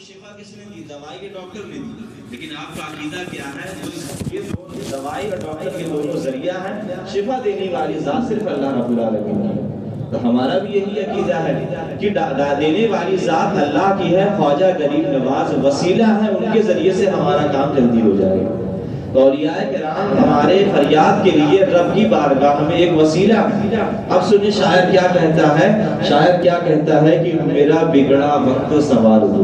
شفا کس نے دی؟ دوائی کے ڈاکٹر نے دی. لیکن آپ کا عقیدہ کیا ہے؟ یہ دوائی اور ڈاکٹر کے دونوں ذریعہ ہیں. شفا دینے والی ذات صرف اللہ رب العالمین ہے. تو ہمارا بھی یہی عقیدہ ہے کہ دینے والی ذات اللہ کی ہے. خواجہ غریب نواز وسیلہ ہے، ان کے ذریعے سے ہمارا کام جلدی ہو جائے گا. تو اولیاء کرام ہمارے فریاد کے لیے رب کی بارگاہ میں ایک وسیلہ ہے. اب سنیں شاعر کیا کہتا ہے. شاعر کیا کہتا ہے کہ میرا بگڑا وقت سنوار دو.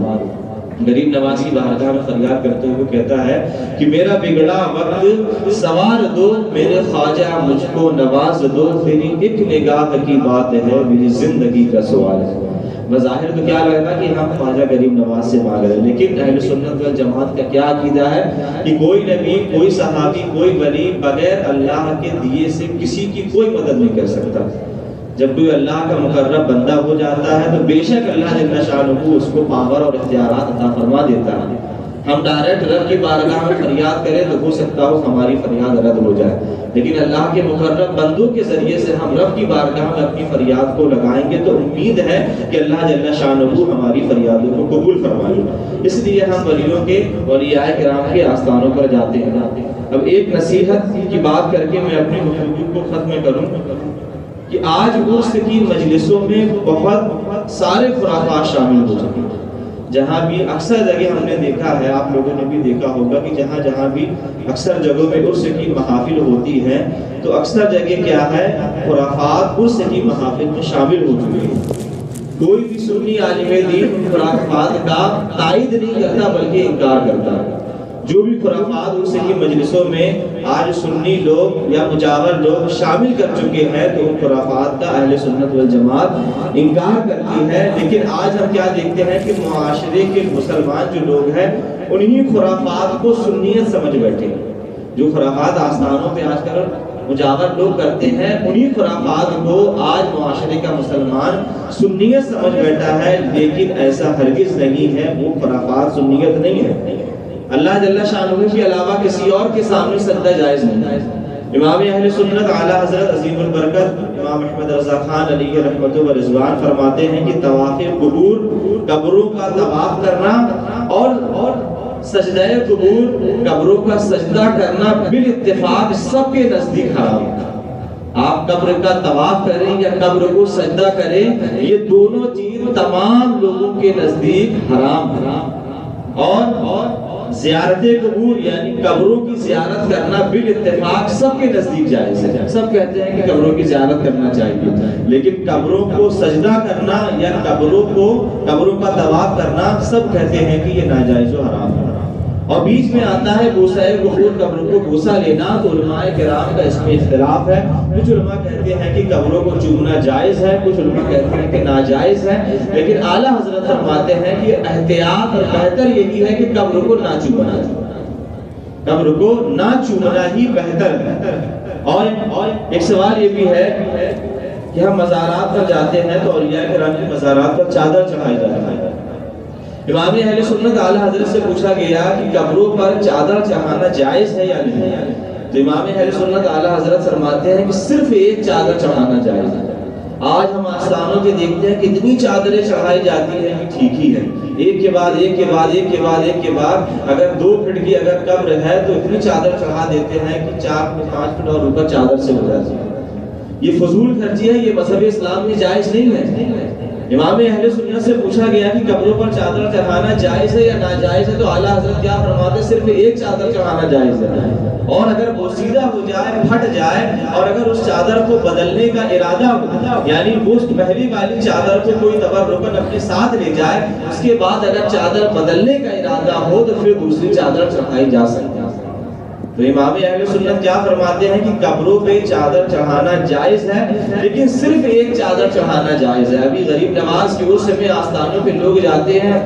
غریب نواز کی بارگاہ میں فریاد کرتے ہوئے کہتا ہے کہ میرا بگڑا وقت سنوار دو، میرے خواجہ مجھ کو نواز دو، تیری ایک نگاہ کی بات ہے میری زندگی کا سوال ہے. بظاہر تو کیا لگتا کہ ہم خواجہ غریب نواز سے مانگ رہے ہیں، لیکن اہل سنت والجماعت کا کیا عقیدہ ہے کہ کوئی نبی، کوئی صحابی، کوئی ولی بغیر اللہ کے دیے سے کسی کی کوئی مدد نہیں کر سکتا. جب کوئی اللہ کا مقرب بندہ ہو جاتا ہے تو بے شک اللہ جل شانہ اس کو پاور اور اختیارات عطا فرما دیتا ہے. ہم ڈائریکٹ رب کی بارگاہ میں فریاد کریں تو ہو سکتا ہو ہماری فریاد رد ہو جائے، لیکن اللہ کے مقرب بندوں کے ذریعے سے ہم رب کی بارگاہ میں اپنی فریاد کو لگائیں گے تو امید ہے کہ اللہ جل شانہ ہماری فریادوں کو قبول فرمائے. اس لیے ہم ولیوں کے، اولیاء کرام کے آستانوں پر جاتے ہیں. اب ایک نصیحت کی بات کر کے میں اپنی گفتگو کو ختم کروں کہ آج عرس کی مجلسوں میں بہت سارے خرافات شامل ہو چکے ہیں. جہاں بھی اکثر جگہ ہم نے دیکھا ہے، آپ لوگوں نے بھی دیکھا ہوگا کہ جہاں بھی اکثر جگہوں میں عرس کی محافل ہوتی ہیں تو اکثر جگہ کیا ہے، خرافات عرس کی محافل میں شامل ہو چکے ہیں. کوئی بھی سنی عالم دین خرافات کا تائید نہیں کرتا بلکہ انکار کرتا ہے. جو بھی خرافات عرس کی مجلسوں میں آج سنی لوگ یا مجاور لوگ شامل کر چکے ہیں تو ان خرافات کا اہل سنت والجماعت انکار کرتی ہے. لیکن آج ہم کیا دیکھتے ہیں کہ معاشرے کے مسلمان جو لوگ ہیں انہی خرافات کو سنیت سمجھ بیٹھے ہیں. جو خرافات آستانوں پہ آج کل مجاور لوگ کرتے ہیں انہی خرافات کو آج معاشرے کا مسلمان سنیت سمجھ بیٹھا ہے، لیکن ایسا ہرگز نہیں ہے. وہ خرافات سنیت نہیں ہے. اللہ جل شانہ کے علاوہ کسی اور کے سامنے سجدہ جائز نہیں ہے. امام اہل سنت اعلیٰ حضرت عظیم البرکت امام احمد رضا خان علیہ رحمت و رضوان فرماتے ہیں کہ طواف قبور، قبروں کا طواف کرنا اور سجدہ قبور، قبروں کا سجدہ کرنا بالاتفاق سب کے نزدیک حرام ہے. آپ قبر کا طواف کریں یا قبر کو سجدہ کریں، یہ دونوں چیز تمام لوگوں کے نزدیک حرام. اور زیارت قبور یعنی قبروں کی زیارت کرنا بالاتفاق سب کے نزدیک جائز ہے. سب کہتے ہیں کہ قبروں کی زیارت کرنا چاہیے، لیکن قبروں کو سجدہ کرنا یا قبروں کا طواف کرنا سب کہتے ہیں کہ یہ ناجائز و حرام ہے. اور بیچ میں آتا ہے بوسہ قبور، قبروں کو بوسہ لینا. تو علماء کرام کا اس میں اختلاف ہے. کچھ علماء کہتے ہیں کہ قبروں کو چومنا جائز ہے، کچھ علماء کہتے ہیں کہ ناجائز ہے. لیکن اعلیٰ حضرت فرماتے ہیں کہ احتیاط اور بہتر یہی ہے کہ قبر کو نہ چومنا، قبر کو نہ چومنا ہی بہتر ہے. اور ایک سوال یہ بھی ہے کہ ہم مزارات پر جاتے ہیں تو اولیاء کرام کے مزارات پر چادر چڑھائی جاتی ہے. امام اہل سنت اعلیٰ حضرت سے پوچھا گیا کہ قبروں پر چادر چڑھانا جائز ہے یا نہیں. تو امام اہل سنت اعلیٰ حضرت فرماتے ہیں کہ صرف ایک چادر چڑھانا جائز ہے. آج ہم آستانوں کے دیکھتے ہیں کتنی چادریں چڑھائی جاتی ہیں کہ ٹھیک ہی ہے، ایک کے بعد ایک کے بعد ایک کے بعد ایک کے بعد. اگر 2 فٹ کی اگر قبر ہے تو اتنی چادر چڑھا دیتے ہیں کہ 4 فٹ 5 فٹ اور اوپر چادر سے ہو جاتی ہے. یہ فضول خرچی ہے، یہ مذہب اسلام میں جائز نہیں ہے. امام اہل سنت سے پوچھا گیا کہ قبروں پر چادر چڑھانا جائز ہے یا ناجائز ہے، تو اعلیٰ حضرت کیا فرماتے ہیں؟ صرف ایک چادر چڑھانا جائز ہے. اور اگر بوسیدہ ہو جائے، پھٹ جائے، اور اگر اس چادر کو بدلنے کا ارادہ ہو، یعنی وہ پہلی والی چادر کو کوئی تبرکن اپنے ساتھ لے جائے، اس کے بعد اگر چادر بدلنے کا ارادہ ہو تو پھر دوسری چادر چڑھائی جا سکتی ہے. تو امام اہل سنت کیا فرماتے ہیں کہ قبروں پہ چادر چڑھانا جائز ہے، لیکن صرف ایک چادر چڑھانا جائز ہے. ابھی غریب نواز کی عرس میں آستانوں پہ لوگ جاتے ہیں،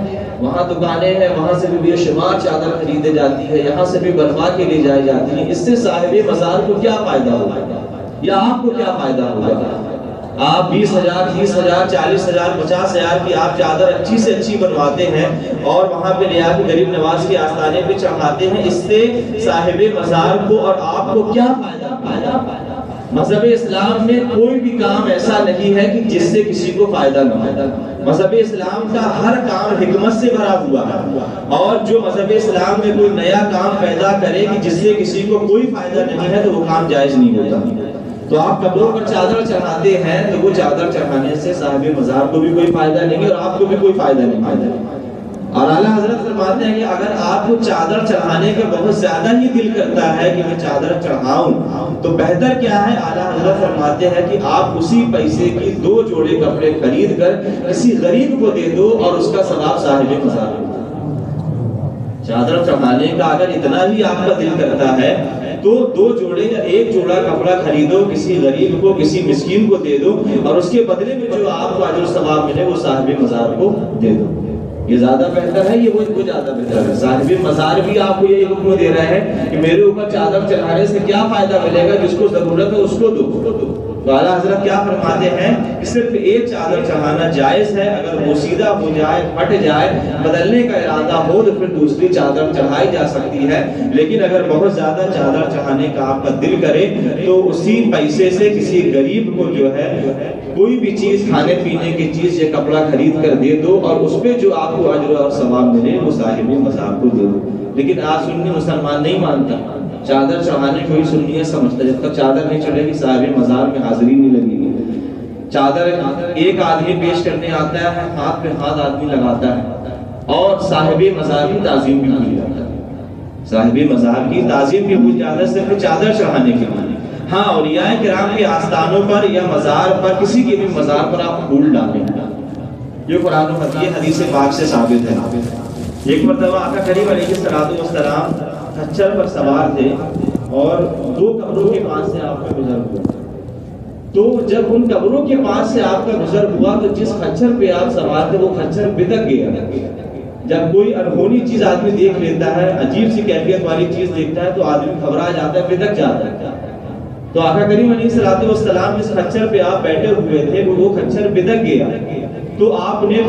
وہاں دکانیں ہیں، وہاں سے بھی بے شمار چادر خریدے جاتی ہے، یہاں سے بھی بنوا کے لے جائی جاتی ہیں. اس سے صاحب مزار کو کیا فائدہ ہوگا یا آپ کو کیا فائدہ ہوگا؟ آپ 20,000 30,000 40,000 50,000 کی آپ چادر اچھی سے اچھی بنواتے ہیں اور وہاں پہ لے آ کے غریب نواز کے آستانے پہ چڑھاتے ہیں. اس سے صاحب مزار کو اور آپ کو کیا فائدہ؟ مذہب اسلام میں کوئی بھی کام ایسا نہیں ہے کہ جس سے کسی کو فائدہ نہ ہو. مذہب اسلام کا ہر کام حکمت سے بھرا ہوا ہے، اور جو مذہب اسلام میں کوئی نیا کام پیدا کرے کہ جس سے کسی کو کوئی فائدہ نہیں ہے تو وہ کام جائز نہیں ہوتا. تو آپ قبروں پر چادر چڑھاتے ہیں تو وہ چادر چڑھانے سے صاحب مزار کو بھی کوئی فائدہ نہیں ہے اور آپ کو بھی کوئی فائدہ نہیں. اور اعلیٰ حضرت فرماتے ہیں کہ اگر آپ کو چادر چڑھانے کا بہت زیادہ ہی دل کرتا ہے کہ میں چادر چڑھاؤں تو بہتر کیا ہے. اعلیٰ حضرت فرماتے ہیں کہ آپ اسی پیسے کی 2 جوڑے کپڑے خرید کر کسی غریب کو دے دو اور اس کا ثواب صاحب مزار کو. چادر چڑھانے کا اگر اتنا ہی آپ کا دل کرتا ہے تو 2 جوڑے یا 1 جوڑا کپڑا خریدو، کسی غریب کو کسی مسکین کو دے دو اور اس کے بدلے میں جو آپ کو اجر و ثواب ملے وہ صاحب مزار کو دے دو. یہ زیادہ بہتر ہے، یہ وہ زیادہ بہتر ہے. صاحب مزار بھی آپ کو یہ حکم دے رہے ہیں کہ میرے اوپر چادر چڑھانے سے کیا فائدہ ملے گا، جس کو ضرورت ہے اس کو دو. تو اعلیٰ حضرت کیا فرماتے ہیں کہ صرف ایک چادر چڑھانا جائز ہے. اگر وہ سیدھا ہو جائے، پھٹ جائے، بدلنے کا ارادہ ہو تو پھر دوسری چادر چڑھائی جا سکتی ہے. لیکن اگر بہت زیادہ چادر چڑھانے کا آپ کا دل کرے تو اسی پیسے سے کسی غریب کو جو ہے کوئی بھی چیز، کھانے پینے کی چیز یا کپڑا خرید کر دے دو اور اس پہ جو آپ کو اجر اور ثواب ملے وہ صاحب مزار کو دے دو. لیکن آج سنی مسلمان نہیں مانتا، چادر چڑھانے کو ہی سنی ہے سمجھتا. جب تک چادر نہیں چڑھے گی صاحب مزار میں حاضری نہیں لگے گی. چادر ایک آدمی پیش کرنے آتا ہے، ہاتھ پہ ہاتھ آدمی لگاتا ہے اور صاحب مزار کی تعظیم بھی بھول جاتا ہے. صاحب مزار کی تعظیم بھی بھول جاتا ہے صرف چادر چڑھانے کے لیے. ہاں، اولیاء کرام کے آستانوں پر یا مزار پر، کسی کے بھی مزار پر آپ پھول ڈالیں، یہ قرآن و حدیث پاک سے ثابت ہے. ایک مرتبہ آقا کریم علیہ السلام کھچر پر سوار تھے اور 2 قبروں کے پاس سے آپ کا گزر ہوا. تو جب ان قبروں کے پاس سے آپ کا گزر ہوا تو جس کھچر پہ آپ سوار تھے وہ کھچر بدک گیا. جب کوئی انہونی چیز آدمی دیکھ لیتا ہے، عجیب سی کیفیت والی چیز دیکھتا ہے تو آدمی گھبرا جاتا ہے، بدک جاتا ہے. تو آقا کریم علیہ السلام جس کھچر پہ آپ بیٹھے ہوئے تھے وہ کھچر بدک گیا. تو آپ نے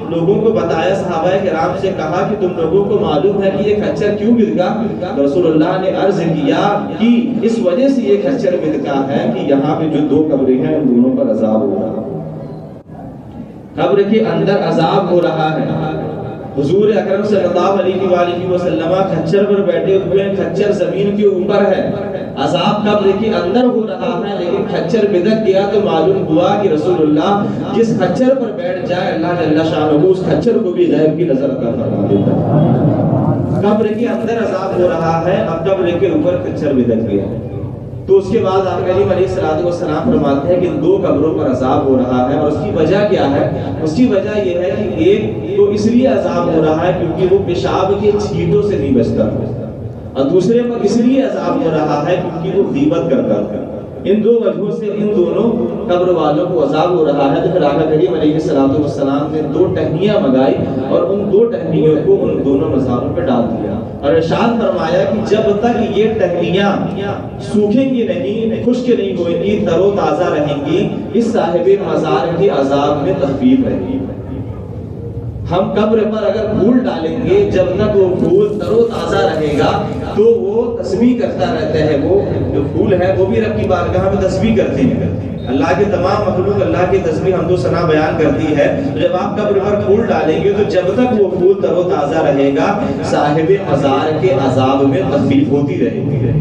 لوگوں کو بتایا، صحابہ کرام سے کہا کہ تم لوگوں کو معلوم ہے کہ یہ کھچر کیوں بدکا؟ رسول اللہ نے عرض کیا کہ اس وجہ سے یہ کھچر بدکا ہے کہ یہاں پہ جو 2 قبریں ہیں ان دونوں پر عذاب ہو رہا ہے، قبر کے اندر عذاب ہو رہا ہے. حضور اکرم صلی اللہ علیہ وآلہ وسلم کھچر پر بیٹھے ہوئے ہیں، کھچر زمین کے اوپر ہے، عذاب قبر کے اندر ہو رہا ہے. لیکن کھچر بدک گیا تو معلوم ہوا کہ رسول اللہ جس کھچر پر بیٹھ جائے اللہ جل شانہ اس کھچر کو بھی غیب کی نظر عطا فرما دیتا ہے. قبر کے اندر عذاب ہو رہا ہے، اب قبر کے اوپر کھچر بدک گیا. تو اس کے بعد آقا کریم علیہ السلام فرماتے ہیں کہ 2 قبروں پر عذاب ہو رہا ہے. اور اس کی وجہ کیا ہے؟ اس کی وجہ یہ ہے کہ ایک تو اس لیے عذاب ہو رہا ہے کیونکہ وہ پیشاب کے چھینٹوں سے نہیں بچتا، اور دوسرے پر اس لیے عذاب ہو رہا ہے کیونکہ وہ غیبت کرتا ہے. ان 2 وجہوں سے ان دونوں قبر والوں کو عذاب ہو رہا ہے. تو پھر آقا کریم علیہ السلام نے 2 ٹہنیاں منگائی اور ان 2 ٹہنیوں کو ان دونوں مزاروں پہ ڈال دیا اور ارشاد فرمایا کہ جب تک یہ ٹہنیاں سوکھیں گی نہیں، خشک نہیں ہوئیں گی، تر و تازہ رہیں گی، اس صاحب مزار کے عذاب میں تخفیف رہے گی. ہم قبر پر اگر پھول ڈالیں گے جب تک وہ پھول تر و تازہ رہے گا تو وہ تسبیح کرتا رہتا ہے. وہ جو پھول ہے وہ بھی رب کی بارگاہ میں تسبیح کرتے ہیں. اللہ کے تمام مخلوق اللہ کی تسبیح حمد و ثنا بیان کرتی ہے. جب آپ قبر پر پھول ڈالیں گے تو جب تک وہ پھول تر و تازہ رہے گا صاحب مزار کے عذاب میں تخفیف ہوتی رہے گی.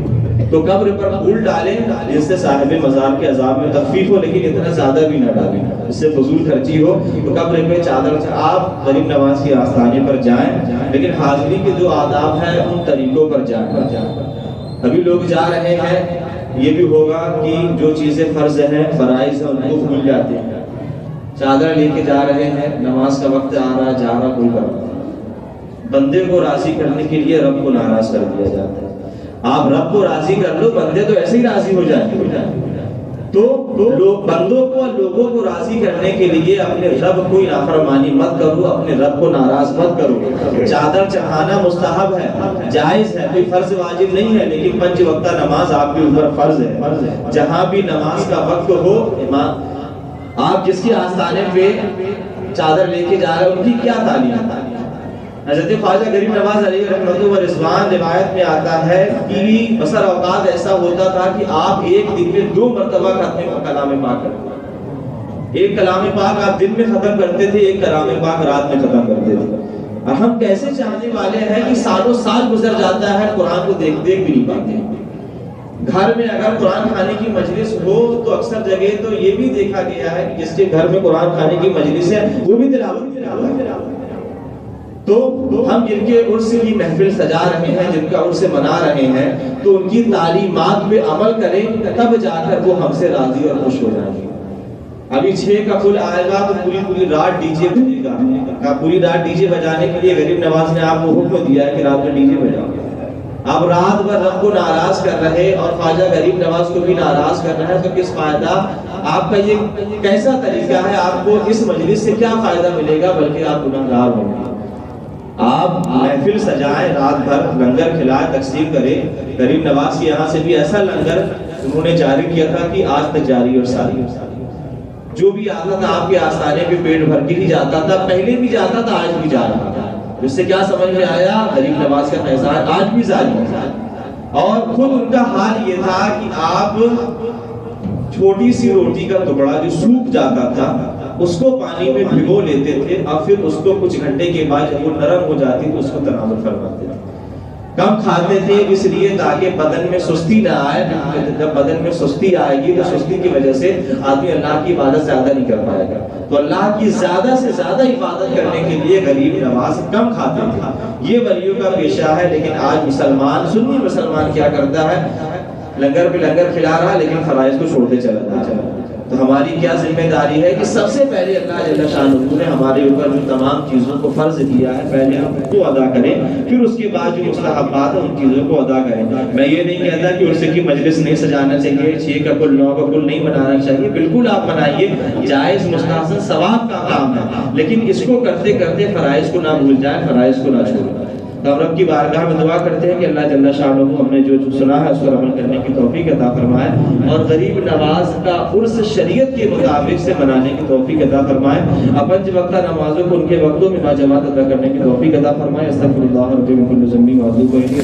تو قبر پر پھول ڈالیں جس سے صاحب مزار کے عذاب میں تخفیف ہو، لیکن اتنا زیادہ بھی نہ ڈالیں اس سے فضول خرچی ہو. تو قبر پہ چادر آپ غریب نواز کے آستانے پر جائیں، لیکن حاضری کے جو آداب ہیں ان طریقوں پر جائیں. ابھی لوگ جا رہے ہیں، یہ بھی ہوگا کہ جو چیزیں فرض ہیں فرائض ہیں ان کو بھول جاتے ہیں. چادر لے کے جا رہے ہیں، نماز کا وقت آ رہا جا رہا کوئی بات، بندے کو راضی کرنے کے لیے رب کو ناراض کر دیا جاتا ہے. آپ رب کو راضی کر لو، بندے تو ایسے ہی راضی ہو جائیں گے. تو بندوں کو لوگوں کو راضی کرنے کے لیے اپنے رب کو نافرمانی مت کرو، اپنے رب کو ناراض مت کرو. چادر چڑھانا مستحب ہے، جائز ہے، کوئی فرض واجب نہیں ہے، لیکن 5 وقتہ نماز آپ کے اوپر فرض ہے. جہاں بھی نماز کا وقت ہو، آپ جس کے آستانے پہ چادر لے کے جا رہے ہیں ان کی کیا تعلیم ہے؟ حضرت خواجہ غریب نواز علیہ رحمۃ و رضوان روایت میں آتا ہے کہ بسر اوقات ایسا ہوتا تھا کہ آپ ایک دن میں 2 مرتبہ ختم کلام پاک کرتے، ایک کلام پاک آپ دن میں ختم کرتے تھے، ایک کلام پاک رات میں ختم کرتے تھے۔ اور ہم کیسے چاہنے والے ہیں کہ سالوں سال گزر جاتا ہے قرآن کو دیکھ بھی نہیں پاتے۔ گھر میں اگر قرآن کھانے کی مجلس ہو تو اکثر جگہ تو یہ بھی دیکھا گیا ہے کہ جس کے گھر میں قرآن کھانے کی مجلس ہے وہ بھی تلاوت۔ تو ہم جن کے عرس کی محفل سجا رہے ہیں، جن کا عرس منا رہے ہیں، تو ان کی تعلیمات پہ عمل کریں، تب جا کر وہ ہم سے راضی اور خوش ہو جائیں گے۔ ابھی 6 کا فل آئے گا تو پوری رات ڈی جے بجے گا، پوری رات ڈی جے بجانے کے لیے غریب نواز نے آپ کو حکم دیا ہے کہ رات میں ڈی جے بجاؤ۔ آپ رات بھر رب کو ناراض کر رہے اور خواجہ غریب نواز کو بھی ناراض کر رہے ہیں، تو کس فائدہ؟ آپ کا یہ کیسا طریقہ ہے؟ آپ کو اس مجلس سے کیا فائدہ ملے گا؟ بلکہ آپ گناہگار ہوں گے۔ آپ محفل سجائیں، رات بھر لنگر کھلائیں، تقسیم کریں۔ غریب نواز کے یہاں سے بھی ایسا لنگر انہوں نے جاری کیا تھا کہ آج تک جاری اور ساری، جو بھی آتا تھا آپ کے آستانے پہ پیٹ بھر کے ہی جاتا تھا، پہلے بھی جاتا تھا، آج بھی جا رہا تھا۔ اس سے کیا سمجھ میں آیا؟ غریب نواز کا فیضان آج بھی جاری ہے۔ اور خود ان کا حال یہ تھا کہ آپ چھوٹی سی روٹی کا ٹکڑا جو سوکھ جاتا تھا اس کو پانی میں بھگو لیتے تھے، اور پھر اس کو کچھ گھنٹے کے بعد جب وہ نرم ہو جاتی تو اس کو تناول فرماتے تھے۔ کم کھاتے تھے اس لیے تاکہ بدن میں سستی نہ آئے۔ جب بدن میں سستی آئے گی تو سستی کی وجہ سے آدمی اللہ کی عبادت زیادہ نہیں کر پائے گا، تو اللہ کی زیادہ سے زیادہ عبادت کرنے کے لیے غریب نواز کم کھاتے تھے۔ یہ ولیوں کا پیشہ ہے۔ لیکن آج مسلمان، سنی مسلمان کیا کرتا ہے؟ لنگر پہ لنگر کھلا رہا لیکن فرائض کو چھوڑتے چلا جاتا ہے۔ تو ہماری کیا ذمہ داری ہے کہ سب سے پہلے اللہ جل شانہ نے ہمارے اوپر جو تمام چیزوں کو فرض کیا ہے، پہلے ہم ان کو ادا کریں، پھر اس کے بعد جو مستحبات ہیں ان چیزوں کو ادا کریں۔ میں یہ نہیں کہتا کہ عرس کی مجلس نہیں سجانا چاہیے، 6 کا کل 9 کا کل نہیں منانا چاہیے، بالکل آپ منائیے، جائز مستحسن ثواب کا کام ہے، لیکن اس کو کرتے کرتے فرائض کو نہ بھول جائیں، فرائض کو نہ چھوڑیں۔ تو ہم رب کی بارگاہ میں دعا کرتے ہیں کہ اللہ جل شانہ ہم نے جو سنا ہے اس پر عمل کرنے کی توفیق عطا فرمائے، اور غریب نواز کا عرس شریعت کے مطابق سے منانے کی توفیق عطا فرمائے۔ 5 وقتہ نمازوں کو ان کے وقتوں میں باجماعت ادا کرنے کی توفیق عطا فرمائے۔ استغفر اللہ رب من کل ذنب و اتوب الیہ۔